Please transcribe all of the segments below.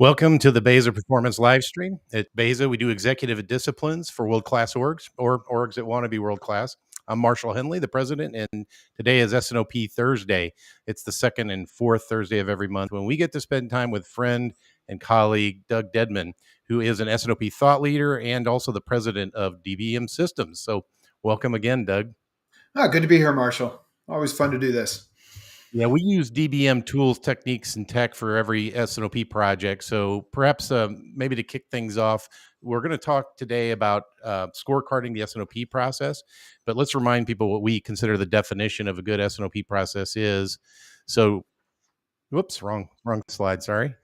Welcome to the Beza Performance Livestream. At Beza, we do executive disciplines for world-class orgs or orgs that want to be world-class. I'm Marshall Henley, the president, and today is S&OP Thursday. It's the second and fourth Thursday of every month when we get to spend time with friend and colleague Doug Dedman, who is an S&OP thought leader and also the president of DBM Systems. So welcome again, Doug. Good to be here, Marshall. Always fun to do this. Yeah, we use DBM tools, techniques, and tech for every S&OP project. So perhaps maybe to kick things off, we're going to talk today about scorecarding the S&OP process. But let's remind people what we consider the definition of a good S&OP process is. So, whoops, wrong slide. Sorry.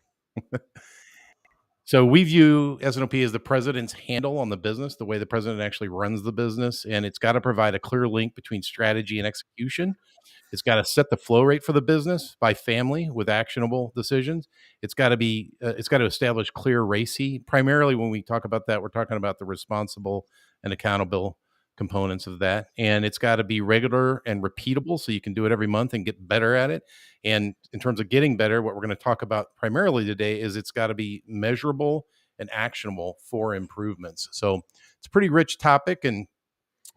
So we view S&OP as the president's handle on the business, the way the president actually runs the business, and it's got to provide a clear link between strategy and execution. It's got to set the flow rate for the business by family with actionable decisions. It's got to establish clear RACI. Primarily, when we talk about that, we're talking about the responsible and accountable components of that. And it's got to be regular and repeatable so you can do it every month and get better at it. And in terms of getting better, what we're going to talk about primarily today is it's got to be measurable and actionable for improvements. So it's a pretty rich topic. And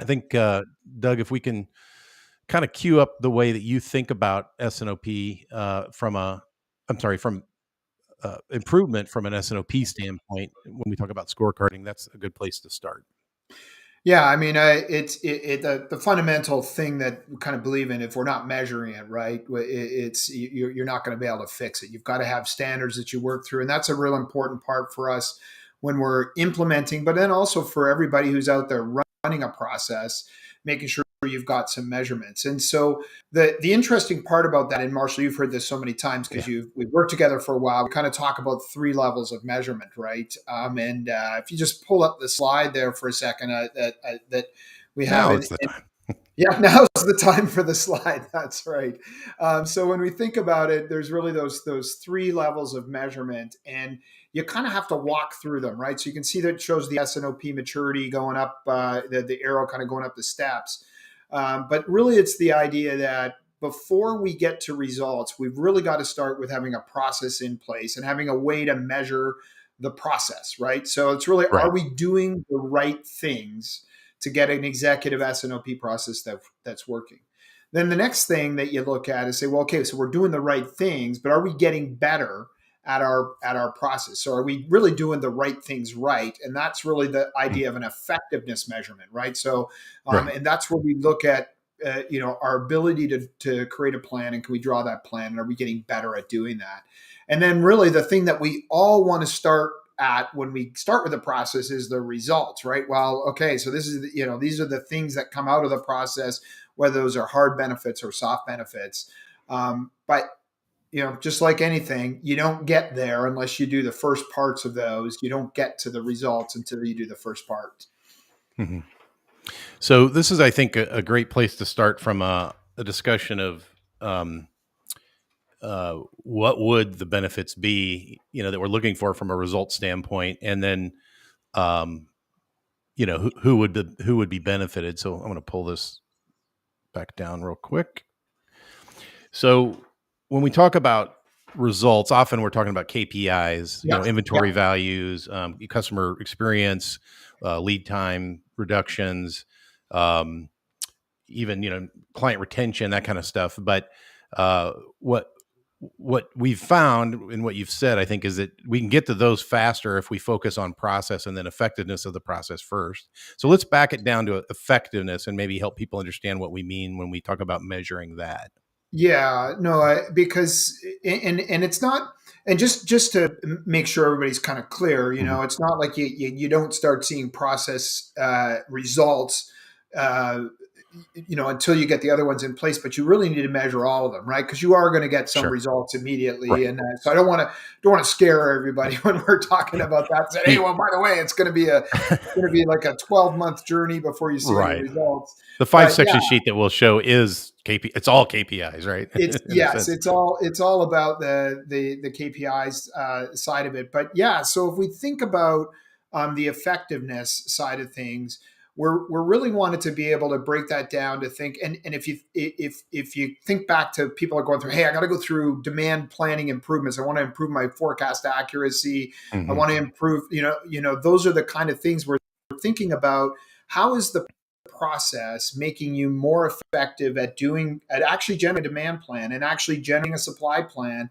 I think, Doug, if we can kind of cue up the way that you think about S&OP from improvement from an S&OP standpoint. When we talk about scorecarding, that's a good place to start. Yeah, I mean, the fundamental thing that we kind of believe in. If we're not measuring it right, you're not going to be able to fix it. You've got to have standards that you work through, and that's a real important part for us when we're implementing. But then also for everybody who's out there running a process, making sure you've got some measurements. And so the interesting part about that, and Marshall, you've heard this so many times because we've worked together for a while. We kind of talk about three levels of measurement, right? And if you just pull up the slide there for a second, that we have. Yeah, now's the time for the slide. That's right. So when we think about it, there's really those three levels of measurement, and you kind of have to walk through them, right? So you can see that it shows the S&OP maturity going up, the arrow kind of going up the steps. But really, it's the idea that before we get to results, we've really got to start with having a process in place and having a way to measure the process, right? So it's really, Right. Are we doing the right things to get an executive S&OP process that's working? Then the next thing that you look at is say, well, okay, so we're doing the right things, but are we getting better at our process? So are we really doing the right things right? And that's really the idea of an effectiveness measurement, right? So, Right. and that's where we look at our ability to create a plan, and can we draw that plan, and are we getting better at doing that? And then really the thing that we all want to start at when we start with the process is the results, right? Well, okay, so this is these are the things that come out of the process, whether those are hard benefits or soft benefits. But just like anything, you don't get there unless you do the first parts of those. You don't get to the results until you do the first part. Mm-hmm. So this is, I think, a great place to start from a discussion of what would the benefits be, that we're looking for from a result standpoint, and then, who would be benefited. So I'm going to pull this back down real quick. So when we talk about results, often we're talking about KPIs, inventory values, customer experience, lead time reductions, even, client retention, that kind of stuff. But what we've found and what you've said, I think, is that we can get to those faster if we focus on process and then effectiveness of the process first. So let's back it down to effectiveness and maybe help people understand what we mean when we talk about measuring that. Yeah, no, because and it's not, and just to make sure everybody's kind of clear, it's not like you don't start seeing process results, until you get the other ones in place. But you really need to measure all of them, right? Because you are going to get some results immediately, right. And so I don't want to scare everybody when we're talking about that. Say, hey, well, by the way, it's going to be like a 12-month journey before you see any results. The 5-section sheet that we'll show is it's all KPIs, right? It's all about the KPIs side of it. But so if we think about the effectiveness side of things, we're really wanted to be able to break that down to think. And if you think back to people are going through, hey, I got to go through demand planning improvements. I want to improve my forecast accuracy. I Hmm. want to improve, those are the kind of things we're thinking about. How is the process making you more effective at actually generating a demand plan and actually generating a supply plan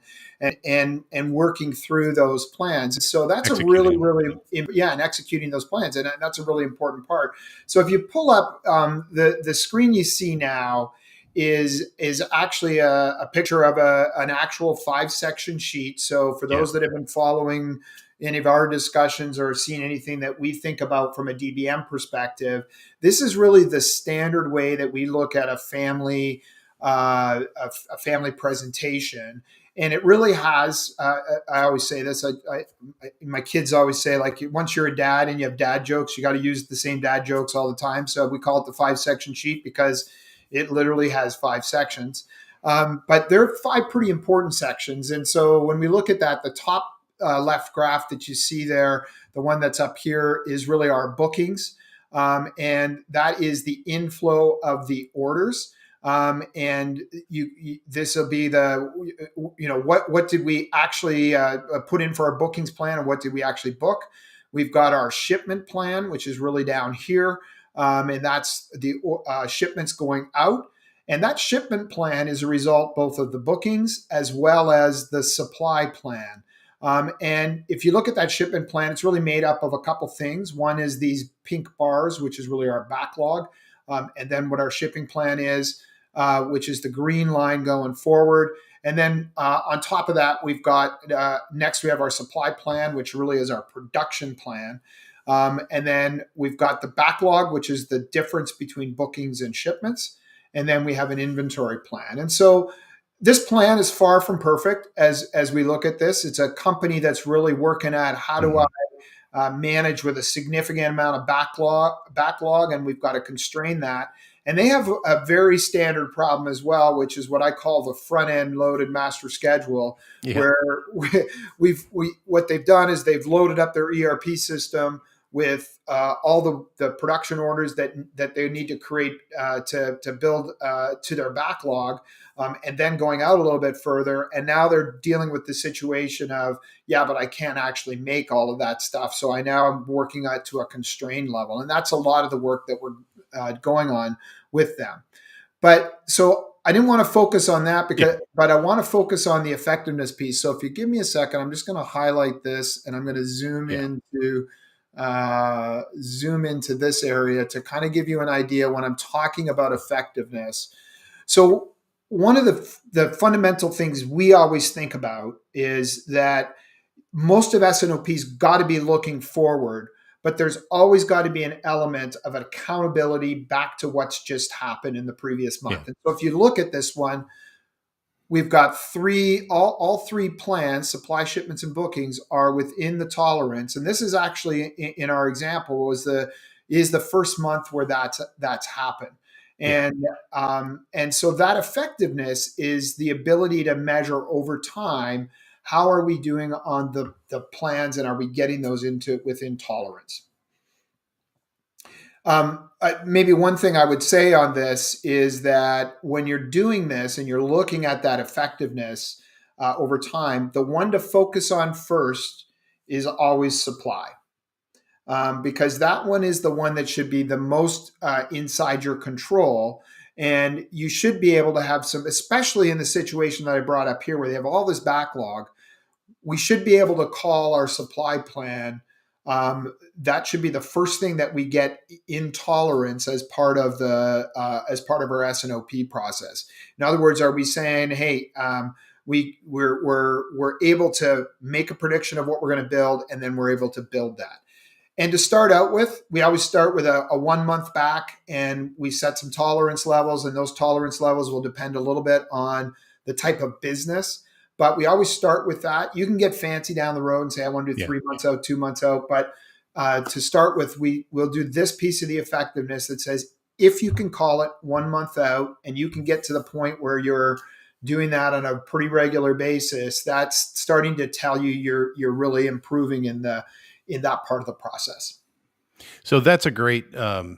and working through those plans. So that's a really, Executing. really, yeah, and executing those plans. And that's a really important part. So if you pull up the screen you see now is actually a picture of an actual 5-section sheet. So for Yeah. those that have been following any of our discussions or seen anything that we think about from a DBM perspective, this is really the standard way that we look at a family presentation. And it really has. I always say this. My kids always say, like, once you're a dad and you have dad jokes, you got to use the same dad jokes all the time. So we call it the 5-section sheet because it literally has 5 sections. But there are 5 pretty important sections. And so when we look at that, the top left graph that you see there, the one that's up here, is really our bookings. And that is the inflow of the orders. And this will be what did we actually put in for our bookings plan, and what did we actually book. We've got our shipment plan, which is really down here, and that's the shipments going out. And that shipment plan is a result both of the bookings as well as the supply plan. And if you look at that shipment plan, it's really made up of a couple things. One is these pink bars, which is really our backlog. And then what our shipping plan is, which is the green line going forward. And then on top of that, we've got next we have our supply plan, which really is our production plan. And then we've got the backlog, which is the difference between bookings and shipments. And then we have an inventory plan. And so this plan is far from perfect as we look at this. It's a company that's really working at how do I Hmm. manage with a significant amount of backlog, and we've got to constrain that. And they have a very standard problem as well, which is what I call the front end loaded master schedule, Yeah. where what they've done is they've loaded up their ERP system with all the production orders that they need to create to build to their backlog, and then going out a little bit further. And now they're dealing with the situation of, yeah, but I can't actually make all of that stuff. So I now am working to a constrained level. And that's a lot of the work that we're going on with them. But so I didn't want to focus on that Yeah. but I want to focus on the effectiveness piece. So if you give me a second, I'm just going to highlight this and I'm going to Yeah. zoom into this area to kind of give you an idea when I'm talking about effectiveness. So one of the fundamental things we always think about is that most of S&OP's got to be looking forward, but there's always got to be an element of accountability back to what's just happened in the previous Yeah. month. And so if you look at this one, we've got all 3 plans, supply, shipments, and bookings are within the tolerance. And this is actually in our example is the first month where that's happened. Yeah. And so that effectiveness is the ability to measure over time, how are we doing on the plans, and are we getting those within tolerance? Maybe one thing I would say on this is that when you're doing this and you're looking at that effectiveness over time, the one to focus on first is always supply. Because that one is the one that should be the most inside your control. And you should be able to have some, especially in the situation that I brought up here where they have all this backlog, we should be able to call our supply plan. That should be the first thing that we get in tolerance as part of our S&OP process. In other words, are we saying, hey, we're able to make a prediction of what we're going to build, and then we're able to build that. And to start out with, we always start with a 1 month back, and we set some tolerance levels, and those tolerance levels will depend a little bit on the type of business. But we always start with that. You can get fancy down the road and say, I want to do Yeah. 3 months out, 2 months out. But to start with, we'll do this piece of the effectiveness that says, if you can call it 1 month out and you can get to the point where you're doing that on a pretty regular basis, that's starting to tell you you're really improving in that part of the process. So that's a great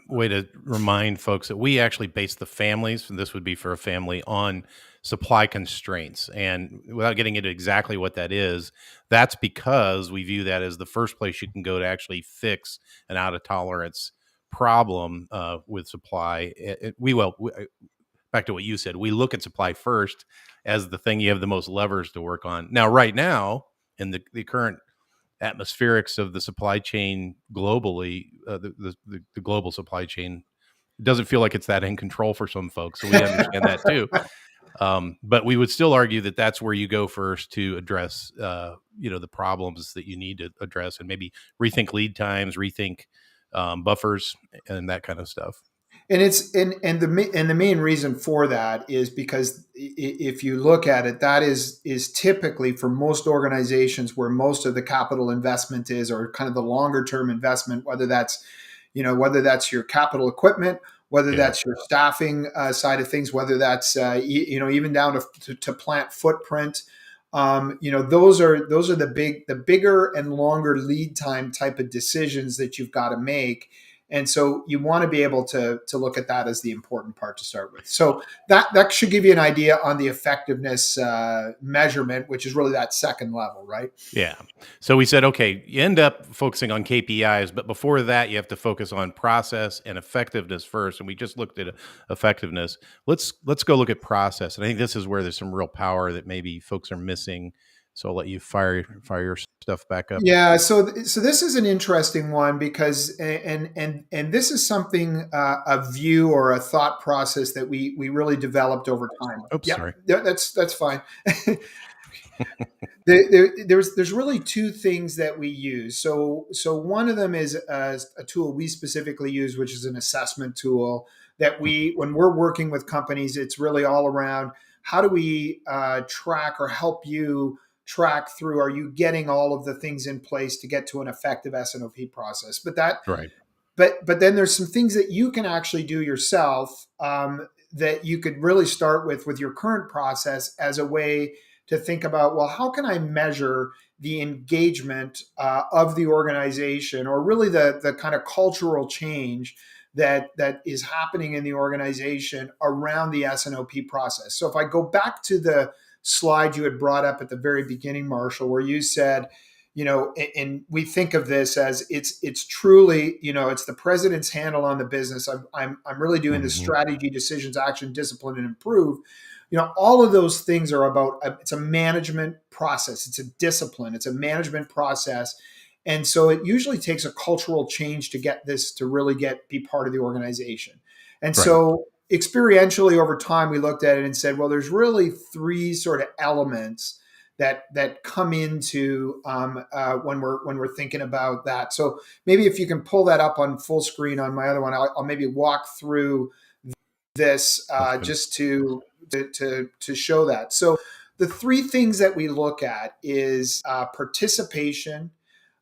way to remind folks that we actually base the families, and this would be for a family, on supply constraints. And without getting into exactly what that is, that's because we view that as the first place you can go to actually fix an out of tolerance problem with supply. Back to what you said, we look at supply first as the thing you have the most levers to work on. Now, right now, in the current atmospherics of the supply chain globally, the global supply chain, it doesn't feel like it's that in control for some folks. So we understand that too. But we would still argue that that's where you go first to address, the problems that you need to address, and maybe rethink lead times, rethink buffers, and that kind of stuff. And it's and the main reason for that is because if you look at it, that is typically for most organizations where most of the capital investment is, or kind of the longer term investment, whether that's your capital equipment, whether Yeah. that's your staffing side of things, whether that's even down to plant footprint. Those are the bigger and longer lead time type of decisions that you've got to make. And so you want to be able to look at that as the important part to start with. So that should give you an idea on the effectiveness measurement, which is really that second level, right? Yeah. So we said, okay, you end up focusing on KPIs, but before that, you have to focus on process and effectiveness first. And we just looked at effectiveness. Let's go look at process. And I think this is where there's some real power that maybe folks are missing. So I'll let you fire your stuff back up. Yeah, so this is an interesting one because and this is something a view or a thought process that we really developed over time. Oops, Yep, sorry. that's fine. There's really two things that we use. So one of them is a tool we specifically use, which is an assessment tool that when we're working with companies, it's really all around how do we track or help you track through, are you getting all of the things in place to get to an effective S&OP process? Right. But then there's some things that you can actually do yourself, that you could really start with your current process as a way to think about, well, how can I measure the engagement of the organization, or really the kind of cultural change that is happening in the organization around the S&OP process. So if I go back to the slide you had brought up at the very beginning, Marshall, where you said, and we think of this as it's truly, it's the president's handle on the business. I'm really doing the Mm-hmm. strategy, decisions, action, discipline, and improve. All of those things are about, it's a management process. It's a discipline. It's a management process. And so it usually takes a cultural change to get this to really be part of the organization. And Right. so experientially over time, we looked at it and said, well, there's really three sort of elements that come into when we're thinking about that. So maybe if you can pull that up on full screen on my other one, I'll maybe walk through this That's good. just to show that. So the three things that we look at is participation,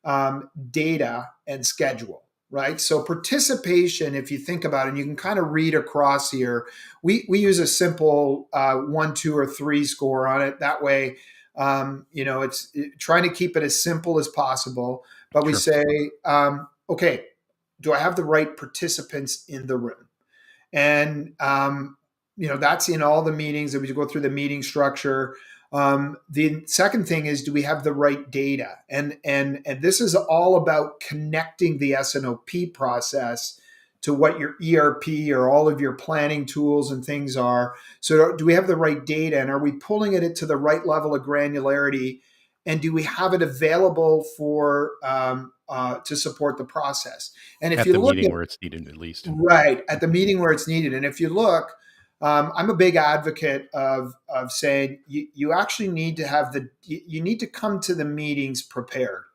data, and schedule. Right. So participation, if you think about it, and you can kind of read across here, we use a simple 1, 2, or 3 score on it. That way, it's trying to keep it as simple as possible. But we Sure. say, okay, do I have the right participants in the room? And that's in all the meetings that we go through the meeting structure. The second thing is, do we have the right data? And this is all about connecting the S&OP process to what your ERP or all of your planning tools and things are. So do we have the right data, and are we pulling it to the right level of granularity? And do we have it available for to support the process? And if At you the look meeting at where it's needed, at least. right at the meeting where it's needed, and if you look, I'm a big advocate of saying you actually need to have you need to come to the meetings prepared.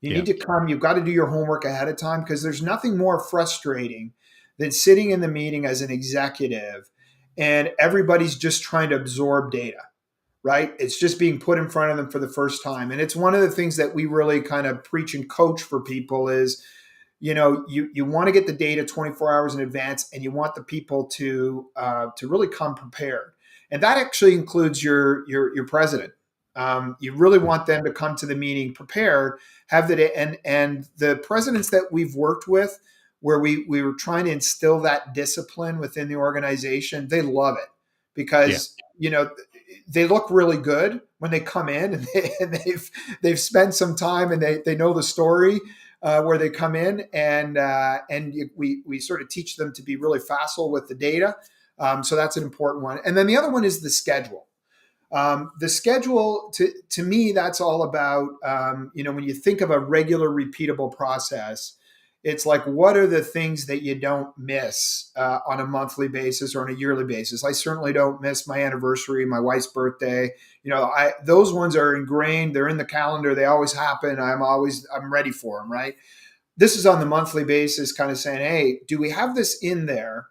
You Yeah. need to come. You've got to do your homework ahead of time, because there's nothing more frustrating than sitting in the meeting as an executive and everybody's just trying to absorb data. Right? It's just being put in front of them for the first time, and it's one of the things that we really kind of preach and coach for people is, you want to get the data 24 hours in advance, and you want the people to really come prepared, and that actually includes your president. You really want them to come to the meeting prepared, have that, and the presidents that we've worked with, where we were trying to instill that discipline within the organization, they love it Yeah. because they look really good when they come in, and, they've spent some time, and they know the story where they come in, and we sort of teach them to be really facile with the data. So that's an important one. And then the other one is the schedule. The schedule, to me, that's all about, when you think of a regular, repeatable process, it's like, what are the things that you don't miss on a monthly basis or on a yearly basis? I certainly don't miss my anniversary, my wife's birthday. Those ones are ingrained. They're in the calendar. They always happen. I'm ready for them, right? This is on the monthly basis, kind of saying, hey, do we have this in there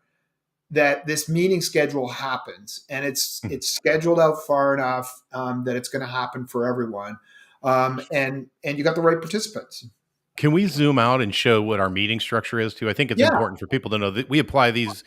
that this meeting schedule happens, and it's scheduled out far enough that it's going to happen for everyone, and you got the right participants. Can we zoom out and show what our meeting structure is too? I think it's Yeah, important for people to know that we apply these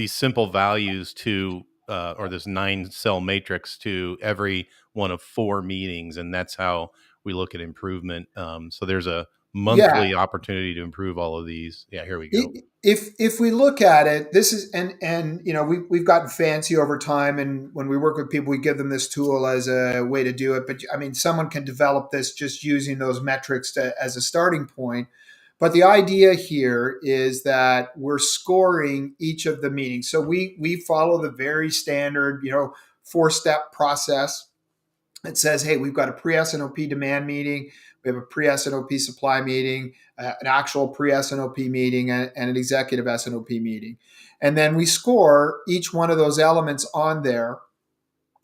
simple values to or this 9-cell matrix to every one of 4 meetings, and that's how we look at improvement. So there's a yeah. monthly opportunity to improve all of these. Yeah, here we go. If we look at it, this is, and we've gotten fancy over time, and when we work with people, we give them this tool as a way to do it. But I mean, someone can develop this just using those metrics as a starting point. But the idea here is that we're scoring each of the meetings. So we follow the very standard, 4-step process. It says, hey, we've got a pre-S&OP demand meeting, we have a pre-S&OP supply meeting, an actual pre-S&OP meeting, and an executive S&OP meeting. And then we score each one of those elements on there.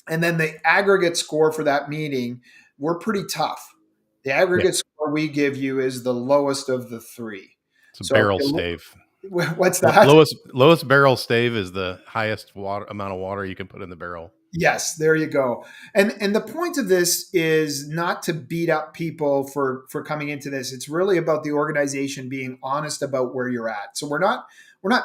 And then the aggregate score for that meeting, we're pretty tough. The Yeah, aggregate score we give you is the lowest of the 3. it's a So barrel stave. what's that? Lowest barrel stave is the highest amount of water you can put in the barrel. Yes, there you go. And the point of this is not to beat up people for coming into this. It's really about the organization being honest about where you're at. So we're not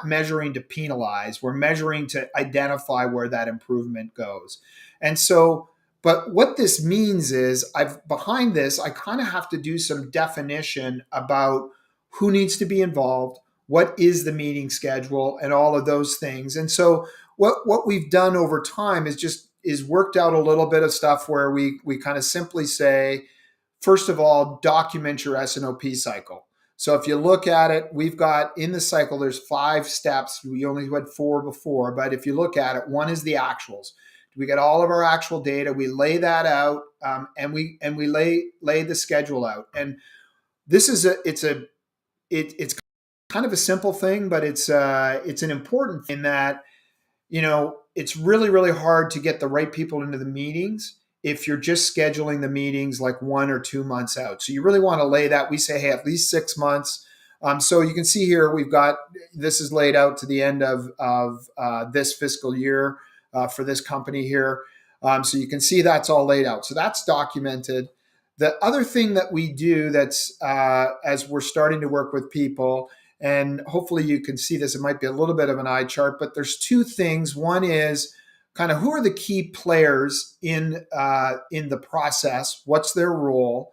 measuring to penalize. We're measuring to identify where that improvement goes. And so, but what this means is behind this, I kind of have to do some definition about who needs to be involved, what is the meeting schedule, and all of those things. And so what we've done over time is worked out a little bit of stuff where we kind of simply say, first of all, document your S&OP cycle. So if you look at it, we've got in the cycle, there's 5 steps. We only had 4 before, but if you look at it, one is the actuals. We get all of our actual data. We lay that out, and we lay the schedule out. And this is it's kind of a simple thing, but it's an important thing that it's really, really hard to get the right people into the meetings if you're just scheduling the meetings like 1 or 2 months out. So you really want to lay that. We say, hey, at least 6 months. So you can see here, this is laid out to the end of this fiscal year for this company here. So you can see that's all laid out. So that's documented. The other thing that we do that's as we're starting to work with people, and hopefully you can see this, it might be a little bit of an eye chart, but there's 2 things. One is kind of who are the key players in the process? What's their role?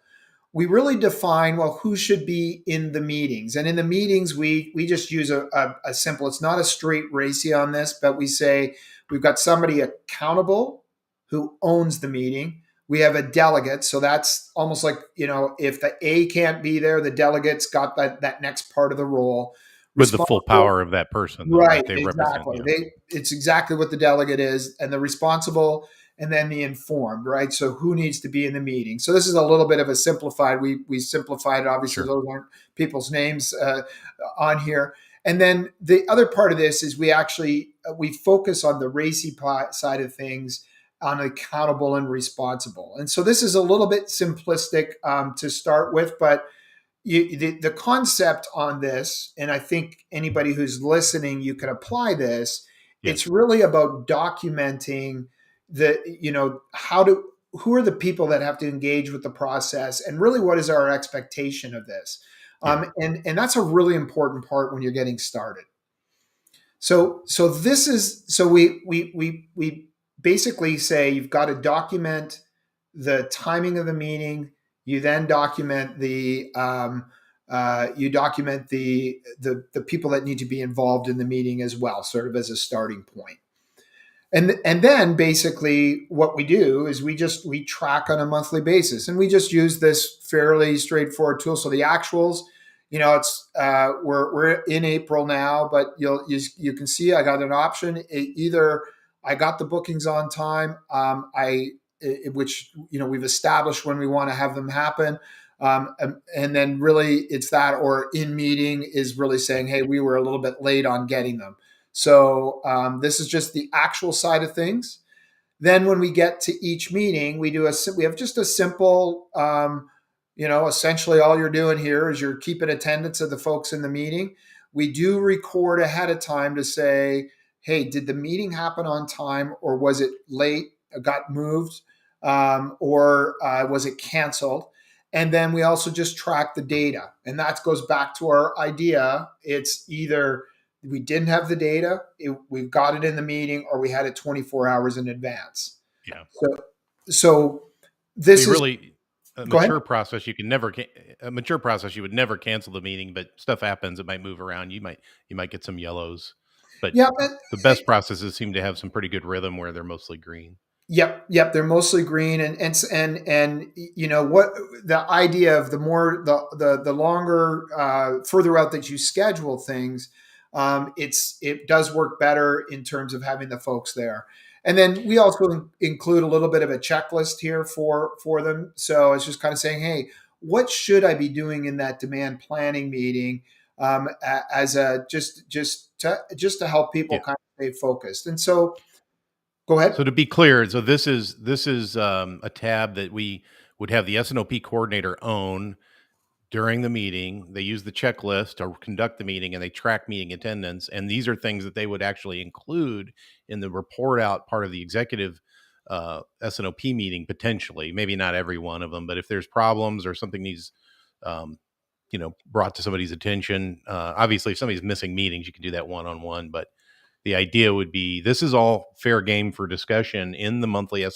We really define, well, who should be in the meetings. And in the meetings, we just use a simple, it's not a straight ratio on this, but we say we've got somebody accountable who owns the meeting. We have a delegate. So that's almost like, if the A can't be there, the delegate's got that next part of the role. With the full power of that person, though, Right, right? They represent, exactly. It's exactly what the delegate is, and the responsible, and then the informed, right? So who needs to be in the meeting? So this is a little bit of a simplified. We simplified it. Obviously, Sure. those aren't people's names on here. And then the other part of this is we focus on the racy side of things, on accountable and responsible. And so this is a little bit simplistic to start with, but the concept on this, and I think anybody who's listening, you can apply this. Yes. It's really about documenting who are the people that have to engage with the process, and really what is our expectation of this. Yeah. And that's a really important part when you're getting started. So we basically say you've got to document the timing of the meeting. You then document the people that need to be involved in the meeting as well, sort of as a starting point. And then basically what we do is we track on a monthly basis, and we just use this fairly straightforward tool. So the actuals, it's we're in April now, but you can see I got an option. Either I got the bookings on time, which we've established when we want to have them happen. And then really it's that, or in meeting is really saying, hey, we were a little bit late on getting them. So this is just the actual side of things. Then when we get to each meeting, we have just a simple, essentially all you're doing here is you're keeping attendance of the folks in the meeting. We do record ahead of time to say, hey, did the meeting happen on time, or was it late, got moved, or was it canceled? And then we also just track the data. And that goes back to our idea. It's either we didn't have the data, we got it in the meeting, or we had it 24 hours in advance. Yeah. So this is really a mature process. You would never cancel the meeting, but stuff happens. It might move around. You might get some yellows, but the best processes seem to have some pretty good rhythm where they're mostly green. Yep. They're mostly green, and what the idea of the longer, further out that you schedule things, it does work better in terms of having the folks there. And then we also include a little bit of a checklist here for them. So it's just kind of saying, hey, what should I be doing in that demand planning meeting, as a just to help people kind of stay focused. And so, go ahead. So to be clear, so this is a tab that we would have the S&OP coordinator own during the meeting. They use the checklist to conduct the meeting, and they track meeting attendance. And these are things that they would actually include in the report out part of the executive S&OP meeting, potentially. Maybe not every one of them, but if there's problems or something needs brought to somebody's attention, obviously if somebody's missing meetings, you can do that one-on-one, but the idea would be this is all fair game for discussion in the monthly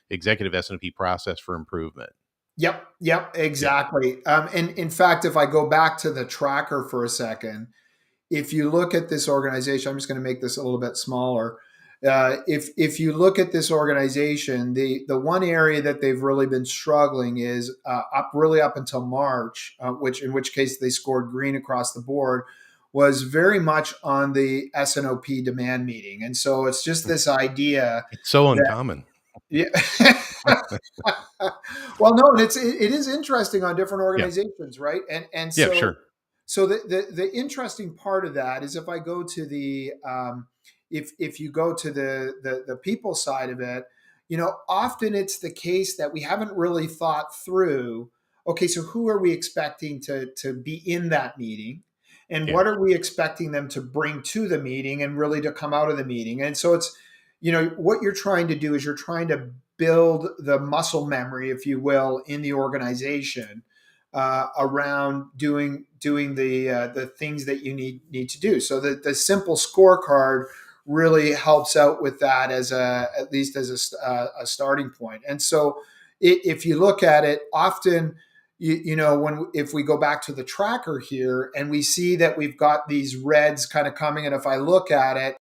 executive S&OP process for improvement. Yep, exactly. And in fact, if I go back to the tracker for a second, if you look at this organization, I'm just going to make this a little bit smaller. If you look at this organization, the one area that they've really been struggling is up until March, in which case they scored green across the board, was very much on the S&OP demand meeting. And so it's just this idea. It's so uncommon. Yeah. Well, no, it is interesting on different organizations, right? And so, yeah, sure. So the interesting part of that is if I go to the if you go to the people side of it, often it's the case that we haven't really thought through. Okay, so who are we expecting to be in that meeting? And what are we expecting them to bring to the meeting and really to come out of the meeting? And so it's, what you're trying to do is you're trying to build the muscle memory, if you will, in the organization around doing the things that you need to do. So the simple scorecard really helps out with that at least as a starting point. And so if you look at it, often if we go back to the tracker here and we see that we've got these reds kind of coming, and if I look at it,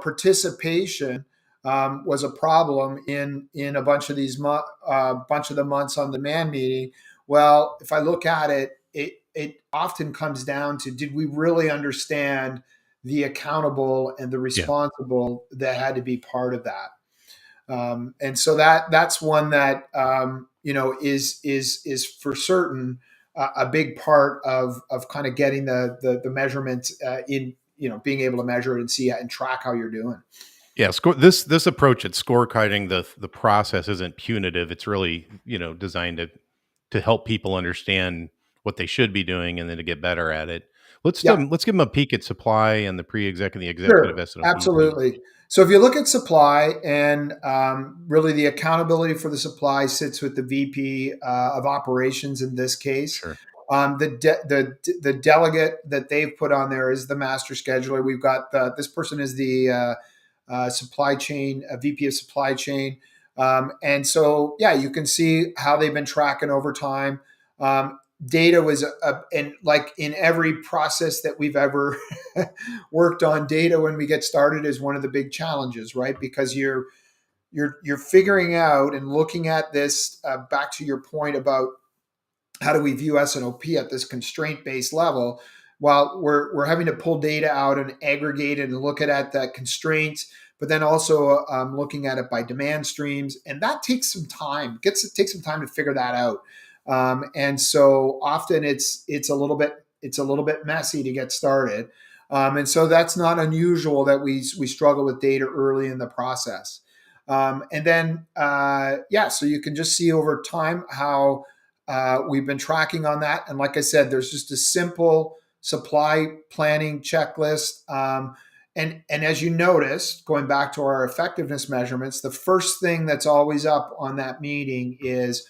participation was a problem in a bunch of these bunch of the months on demand meeting. Well, if I look at it, it often comes down to, did we really understand the accountable and the responsible that had to be part of that? And so that's one that is for certain a big part of kind of getting the measurement in, being able to measure it and see and track how you're doing. Yeah, this approach at scorecarding the process isn't punitive. It's really designed to help people understand what they should be doing and then to get better at it. Let's give them a peek at supply and the pre-exec and the executive S&OP. Absolutely. So if you look at supply, and really the accountability for the supply sits with the VP of operations in this case. Sure. The delegate that they've put on there is the master scheduler. We've got this person is the supply chain VP of supply chain. And so, yeah, you can see how they've been tracking over time. Data was, and like in every process that we've ever worked on, data when we get started is one of the big challenges, right? Because you're figuring out and looking at this, back to your point about how do we view S&OP at this constraint-based level. While we're having to pull data out and aggregate it and look at that constraints, but then also looking at it by demand streams, and that takes some time. It takes some time to figure that out, and so often it's a little bit messy to get started, and so that's not unusual that we struggle with data early in the process, and then yeah, so you can just see over time how we've been tracking on that. And like I said, there's just a simple supply planning checklist. And as you noticed, going back to our effectiveness measurements, the first thing that's always up on that meeting is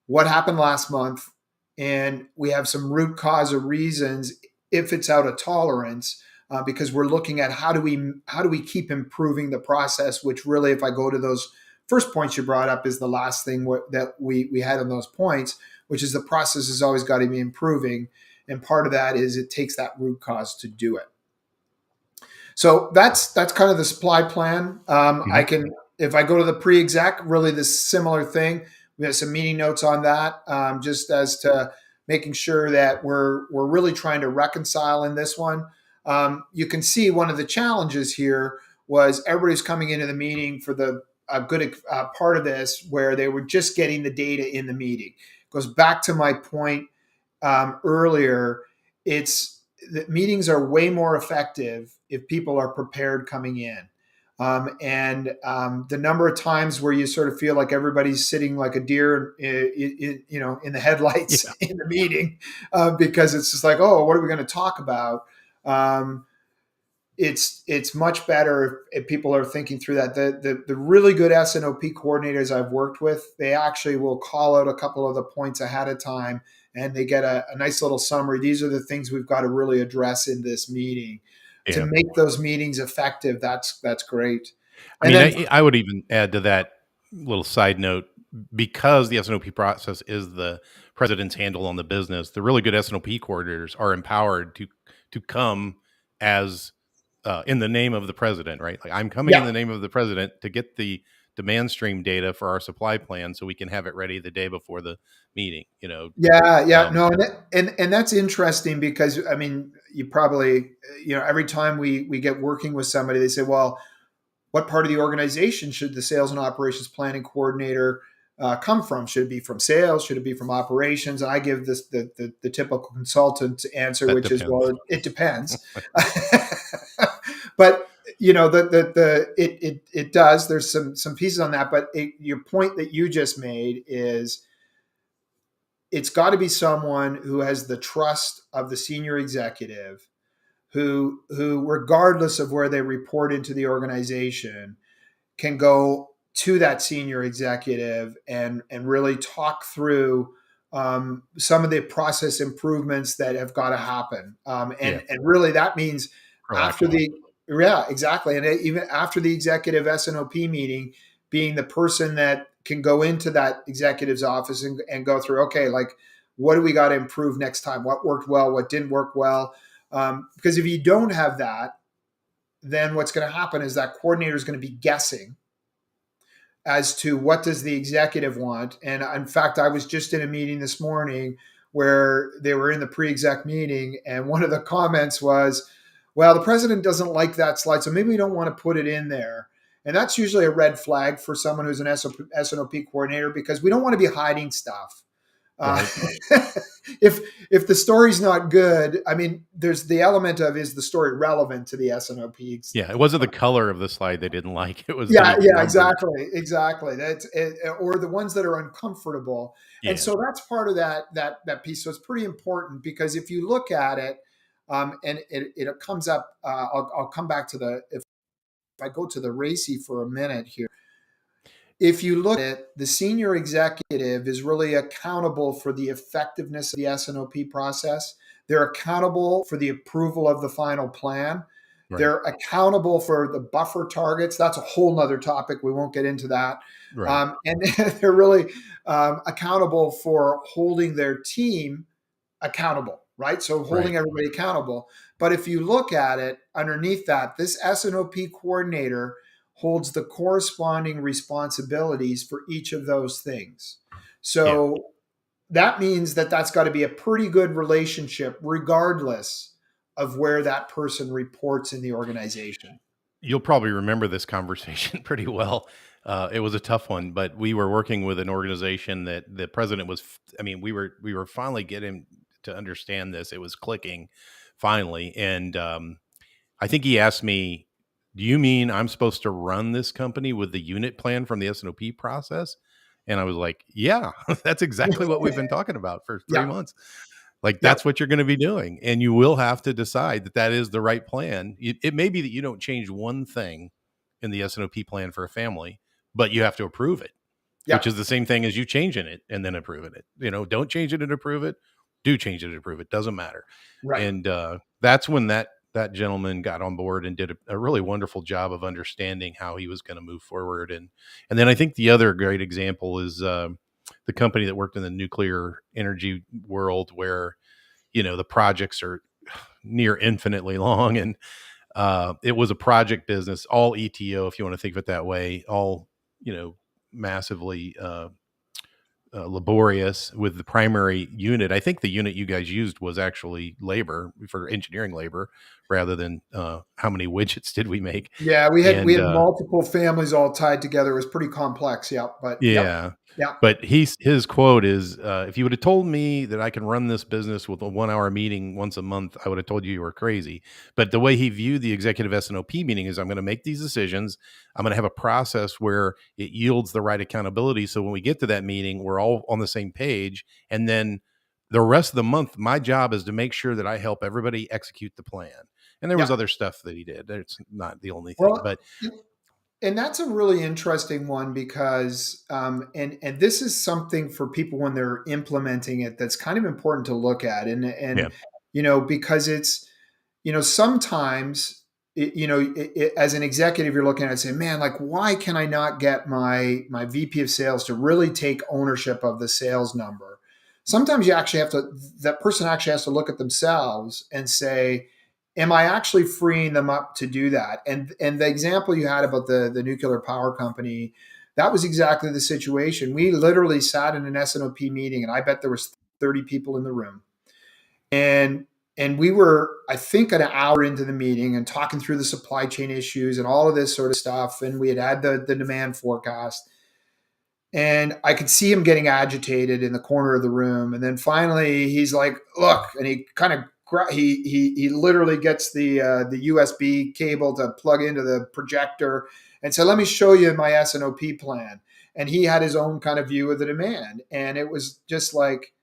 what happened last month. And we have some root cause or reasons if it's out of tolerance, because we're looking at how do we keep improving the process, which really, if I go to those first points you brought up, is the last thing that we had on those points, which is the process has always got to be improving. And part of that is it takes that root cause to do it. So that's kind of the supply plan. I can, if I go to the pre-exec, really the similar thing. We have some meeting notes on that, just as to making sure that we're really trying to reconcile in this one. You can see one of the challenges here was everybody's coming into the meeting for a good part of this where they were just getting the data in the meeting. It goes back to my point earlier. It's that meetings are way more effective if people are prepared coming in. And the number of times where you sort of feel like everybody's sitting like a deer, in the headlights in the meeting, because it's just like, oh, what are we going to talk about? It's much better if people are thinking through that. The really good S&OP coordinators I've worked with, they actually will call out a couple of the points ahead of time, and they get a nice little summary. These are the things we've got to really address in this meeting to make those meetings effective. That's great. I mean, I would even add to that little side note, because the S&OP process is the president's handle on the business, the really good S&OP coordinators are empowered to come as in the name of the president, right? Like, I'm coming in the name of the president to get the demand stream data for our supply plan so we can have it ready the day before the meeting, No, and that's interesting because, I mean, you probably, every time we get working with somebody, they say, well, what part of the organization should the sales and operations planning coordinator come from? Should it be from sales? Should it be from operations? And I give this the typical consultant answer, which is, well, it depends. But it does. There's some pieces on that. But your point that you just made is, it's got to be someone who has the trust of the senior executive, who regardless of where they report into the organization, can go to that senior executive and really talk through some of the process improvements that have got to happen. And really that means after exactly. And even after the executive S&OP meeting, being the person that can go into that executive's office and go through, okay, like, what do we got to improve next time? What worked well? What didn't work well? Because if you don't have that, then what's going to happen is that coordinator is going to be guessing as to what does the executive want. And in fact, I was just in a meeting this morning where they were in the pre-exec meeting, and one of the comments was, well, the president doesn't like that slide, so maybe we don't want to put it in there. And that's usually a red flag for someone who's an S&OP coordinator, because we don't want to be hiding stuff. Right. If the story's not good, I mean, there's the element of, is the story relevant to the S&OP? Yeah, it wasn't the color of the slide they didn't like. It was exactly. That's it, or the ones that are uncomfortable. Yeah. And so that's part of that piece. So it's pretty important, because if you look at it, and it comes up, I'll come back to if I go to the RACI for a minute here. If you look at it, the senior executive is really accountable for the effectiveness of the S&OP process. They're accountable for the approval of the final plan. Right. They're accountable for the buffer targets. That's a whole nother topic. We won't get into that. Right. And they're really accountable for holding their team accountable, right? So Right. holding everybody accountable. But if you look at it underneath that, this S&OP coordinator holds the corresponding responsibilities for each of those things. Yeah. So that means that that's got to be a pretty good relationship, regardless of where that person reports in the organization. You'll probably remember this conversation pretty well. It was a tough one, but we were working with an organization that the president was. I mean, we were finally getting to understand this. It was clicking finally, and I think he asked me, "Do you mean I'm supposed to run this company with the unit plan from the S&OP process?" And I was like, "Yeah, that's exactly what we've been talking about for 3 months." Like, Yeah. that's what you're gonna be doing, and you will have to decide that that is the right plan. It may be that you don't change one thing in the S&OP plan for a family, but you have to approve it, Yeah. which is the same thing as you changing it and then approving it. Don't change it and approve it. Do change it and approve it. Doesn't matter. Right. And that's when that gentleman got on board and did a really wonderful job of understanding how he was going to move forward. And then I think the other great example is the company that worked in the nuclear energy world, where the projects are near infinitely long, and it was a project business, all ETO, if you want to think of it that way, all massively laborious with the primary unit. I think the unit you guys used was actually labor, for engineering labor, rather than how many widgets did we make. Yeah, we And had multiple families all tied together. It was pretty complex. Yeah, but yep, yeah. yeah, But his quote is, if you would have told me that I can run this business with a 1 hour meeting once a month, I would have told you were crazy. But the way he viewed the executive S&OP meeting is, I'm going to make these decisions. I'm going to have a process where it yields the right accountability. So when we get to that meeting, we're all on the same page. And then the rest of the month, my job is to make sure that I help everybody execute the plan. And there was yeah. other stuff that he did. It's not the only thing, Well, but and that's a really interesting one because, and this is something for people when they're implementing it that's kind of important to look at, yeah, because it's sometimes as an executive you're looking at it and saying, man, like why can I not get my VP of sales to really take ownership of the sales number? Sometimes you actually have to that person actually has to look at themselves and say, am I actually freeing them up to do that? And the example you had about the nuclear power company, that was exactly the situation. We literally sat in an S&OP meeting, and I bet there was 30 people in the room, and we were, I think, an hour into the meeting and talking through the supply chain issues and all of this sort of stuff. And we had the demand forecast. And I could see him getting agitated in the corner of the room. And then finally, he's like, "Look!" And he kind of he literally gets the USB cable to plug into the projector and said, "Let me show you my S&OP plan." And he had his own kind of view of the demand, and it was just like,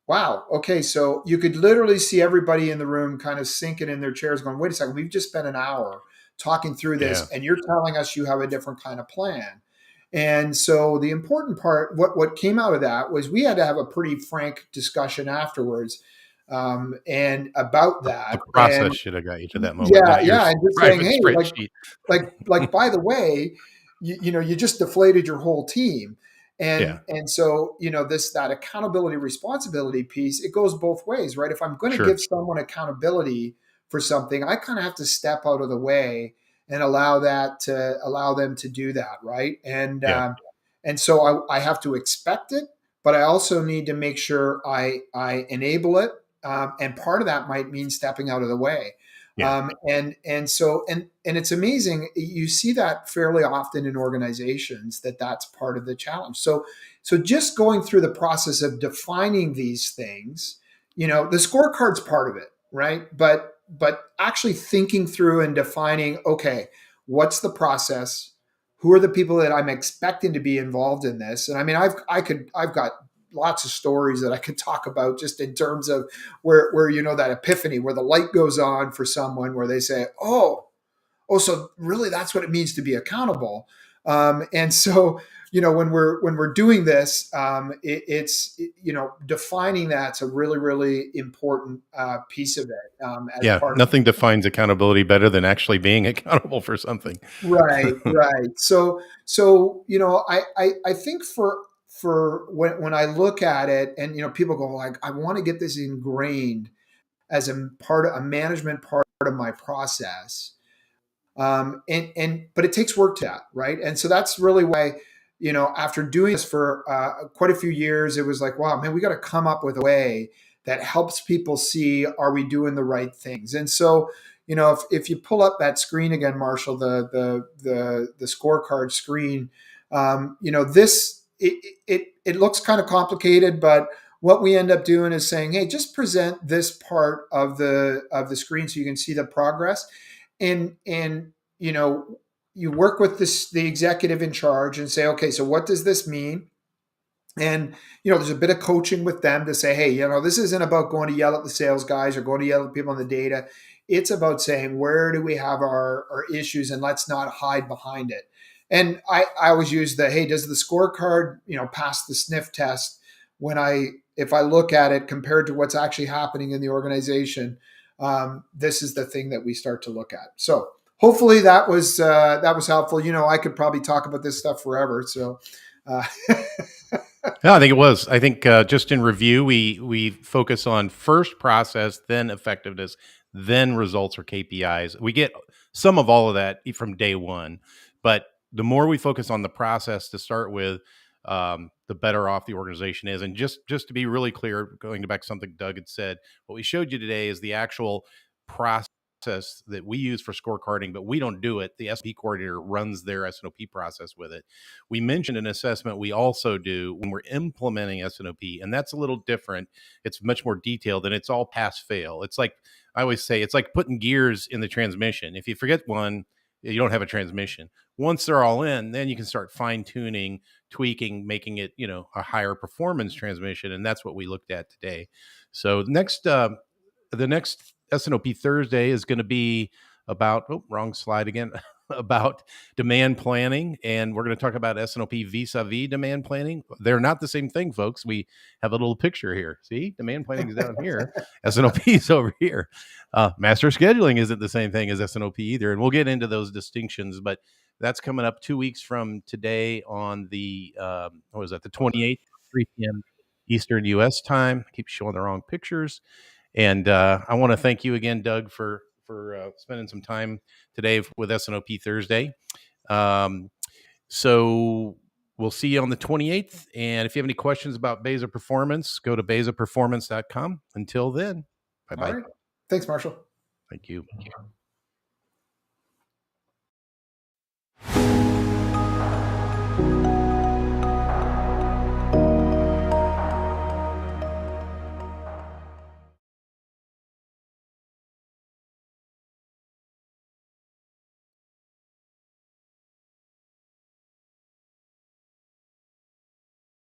wow. Okay. So you could literally see everybody in the room kind of sinking in their chairs going, wait a second, we've just spent an hour talking through yeah, this and you're telling us you have a different kind of plan. And so the important part, what came out of that was we had to have a pretty frank discussion afterwards, and about the that. And process should have got you to that moment, yeah, not your yeah. And just saying, private hey, spreadsheet. by the way, you just deflated your whole team. Yeah, And so, that accountability responsibility piece, it goes both ways, right? If I'm going to sure. give someone accountability for something, I kind of have to step out of the way and allow them to do that, right? Yeah, And so I have to expect it, but I also need to make sure I enable it. And part of that might mean stepping out of the way. yeah, And it's amazing. You see that fairly often in organizations, that's part of the challenge. So just going through the process of defining these things, the scorecard's part of it, right? But actually thinking through and defining, okay, what's the process? Who are the people that I'm expecting to be involved in this? And I mean, I've got lots of stories that I could talk about just in terms of where that epiphany, where the light goes on for someone, where they say, oh, so really that's what it means to be accountable. And so when we're doing this, defining that's a really important piece of it as Yeah, part of. nothing defines accountability better than actually being accountable for something. Right, right. So I think for when I look at it, and people go like, I want to get this ingrained as a management part of my process. And but it takes work to that, right? And so that's really why, after doing this for quite a few years, it was like, wow, man, we got to come up with a way that helps people see, are we doing the right things? And so, if you pull up that screen again, Marshall, the scorecard screen, this it looks kind of complicated, but what we end up doing is saying, hey, just present this part of the screen so you can see the progress. And you work with the executive in charge and say, okay, so what does this mean? And there's a bit of coaching with them to say, hey, this isn't about going to yell at the sales guys or going to yell at people on the data. It's about saying, where do we have our issues, and let's not hide behind it. And I always use hey, does the scorecard pass the sniff test? If I look at it compared to what's actually happening in the organization, this is the thing that we start to look at. So hopefully that was helpful. I could probably talk about this stuff forever. So. No, I think it was. I think just in review, we focus on first process, then effectiveness, then results or KPIs. We get some of all of that from day one, but the more we focus on the process to start with, the better off the organization is. And just to be really clear, going back to something Doug had said, what we showed you today is the actual process that we use for scorecarding, but we don't do it. The S&OP coordinator runs their S&OP process with it. We mentioned an assessment we also do when we're implementing S&OP, and that's a little different. It's much more detailed, and it's all pass fail. It's like I always say, it's like putting gears in the transmission. If you forget one, you don't have a transmission. Once they're all in, then you can start fine tuning, tweaking, making it a higher performance transmission, and that's what we looked at today. So the next S&OP Thursday is going to be about, wrong slide again, about demand planning. And we're going to talk about S&OP vis-a-vis demand planning. They're not the same thing, folks. We have a little picture here. See, demand planning is down here. S&OP is over here. Master scheduling isn't the same thing as S&OP either. And we'll get into those distinctions, but that's coming up 2 weeks from today on the, what was that, the 28th, 3 p.m. Eastern U.S. time. I keep showing the wrong pictures. And I want to thank you again, Doug, for spending some time today with S&OP Thursday. So we'll see you on the 28th. And if you have any questions about Beza Performance, go to bezaperformance.com. Until then, bye-bye. All right. Thanks, Marshall. Thank you.